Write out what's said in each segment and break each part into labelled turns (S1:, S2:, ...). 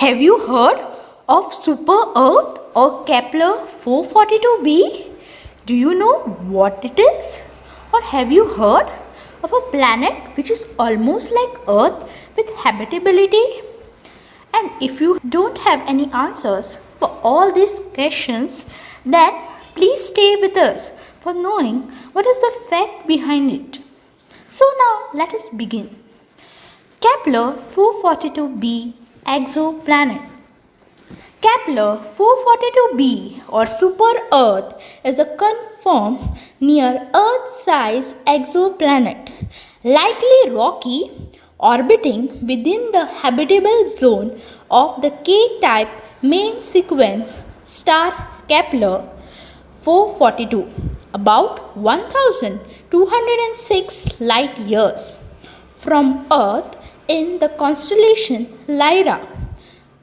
S1: Have you heard of Super Earth or Kepler 442b? Do you know what it is? Or have you heard of a planet which is almost like Earth with habitability? And if you don't have any answers for all these questions, then please stay with us for knowing what is the fact behind it. So now let us begin. Kepler 442b exoplanet. Kepler 442b or Super Earth is a confirmed near Earth-sized exoplanet, likely rocky, orbiting within the habitable zone of the K-type main sequence star Kepler 442, about 1206 light years from Earth in the constellation Lyra.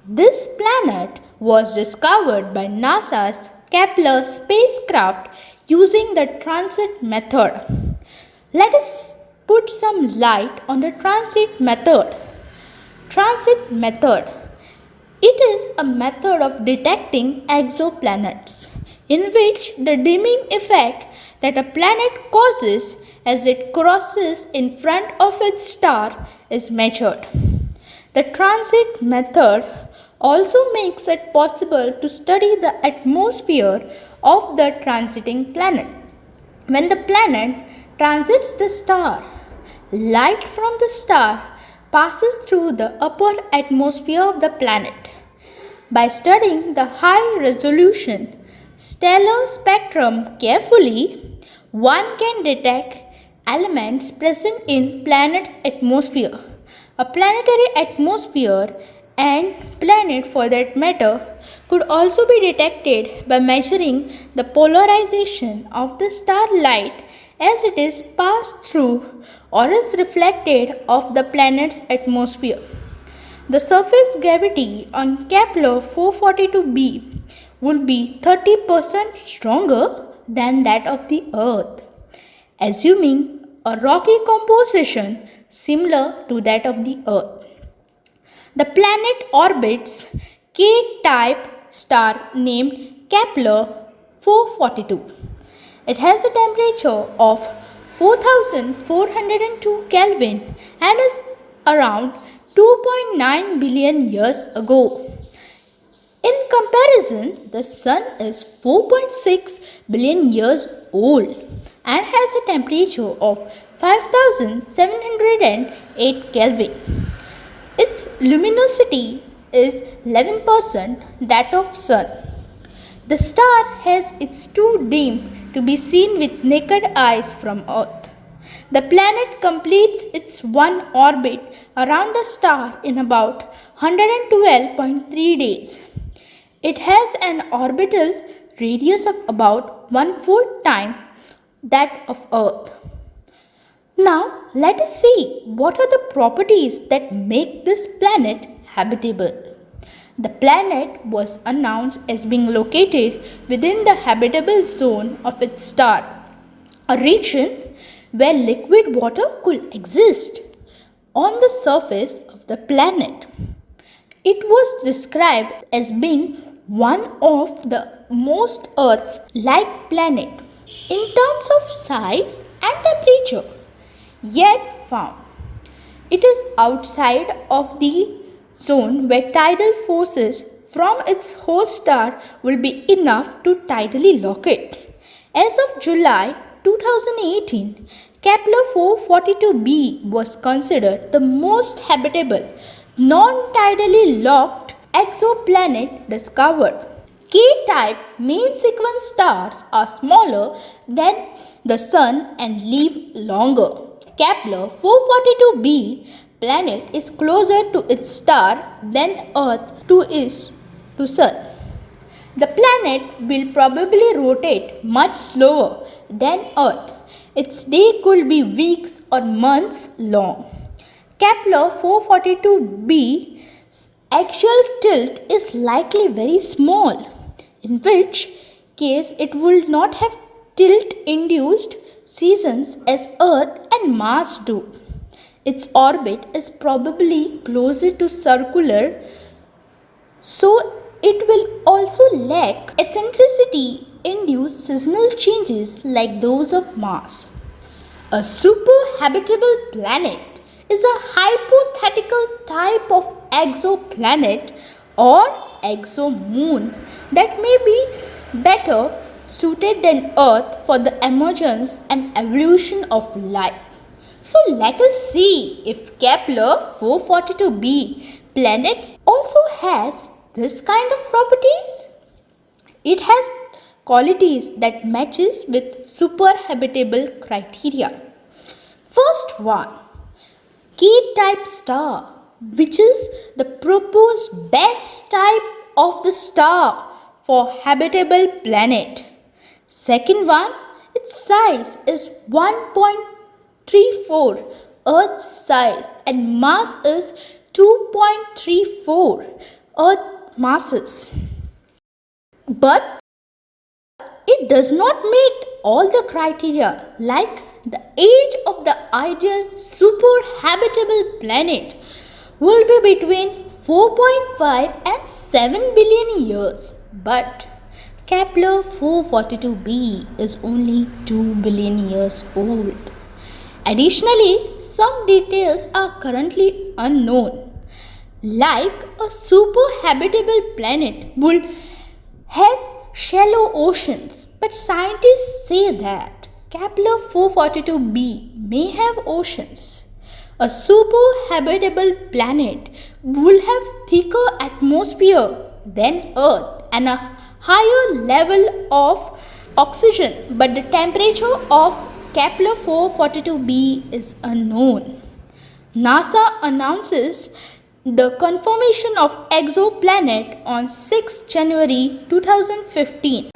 S1: This planet was discovered by NASA's Kepler spacecraft using the transit method. Let us put some light on the transit method. Transit method. It is a method of detecting exoplanets in which the dimming effect that a planet causes as it crosses in front of its star is measured. The transit method also makes it possible to study the atmosphere of the transiting planet. When the planet transits the star, light from the star passes through the upper atmosphere of the planet. By studying the high resolution stellar spectrum carefully, one can detect elements present in planet's atmosphere. A planetary atmosphere and planet for that matter could also be detected by measuring the polarization of the starlight as it is passed through or is reflected of the planet's atmosphere. The surface gravity on Kepler 442b will be 30% stronger than that of the Earth, assuming a rocky composition similar to that of the Earth. The planet orbits K-type star named Kepler 442. It has a temperature of 4402 Kelvin and is around 2.9 billion years ago. In comparison, the Sun is 4.6 billion years old and has a temperature of 5708 Kelvin. Its luminosity is 11% that of Sun. The star has its too dim to be seen with naked eyes from Earth. The planet completes its one orbit around the star in about 112.3 days. It has an orbital radius of about 1/4 time that of Earth. Now, let us see what are the properties that make this planet habitable. The planet was announced as being located within the habitable zone of its star, a region where liquid water could exist on the surface of the planet. It was described as being one of the most Earth-like planet in terms of size and temperature yet found. It is outside of the zone where tidal forces from its host star will be enough to tidally lock it. As of July 2018, Kepler 442b was considered the most habitable, non-tidally locked exoplanet discovered. K-type main sequence stars are smaller than the Sun and live longer. Kepler 442b planet is closer to its star than Earth is to Sun. The planet will probably rotate much slower than Earth. Its day could be weeks or months long. Kepler 442b's axial tilt is likely very small, in which case it will not have tilt-induced seasons as Earth and Mars do. Its orbit is probably closer to circular So it will also lack eccentricity induced seasonal changes like those of Mars. A superhabitable planet is a hypothetical type of exoplanet or exomoon that may be better suited than Earth for the emergence and evolution of life. So let us see if Kepler 442b planet also has this kind of properties. It has qualities that matches with superhabitable criteria. First one, K-type star, which is the proposed best type of the star for habitable planet. Second one, its size is 1.34 Earth size and mass is 2.34 Earth masses. But it does not meet all the criteria, like the age of the ideal superhabitable planet will be between 4.5 and 7 billion years, but Kepler 442b is only 2 billion years old. Additionally, some details are currently unknown, like a superhabitable planet would have shallow oceans, but scientists say that Kepler 442b may have oceans. A superhabitable planet will have thicker atmosphere than Earth and a higher level of oxygen, but the temperature of Kepler 442b is unknown. NASA announces the confirmation of exoplanet on 6 January 2015.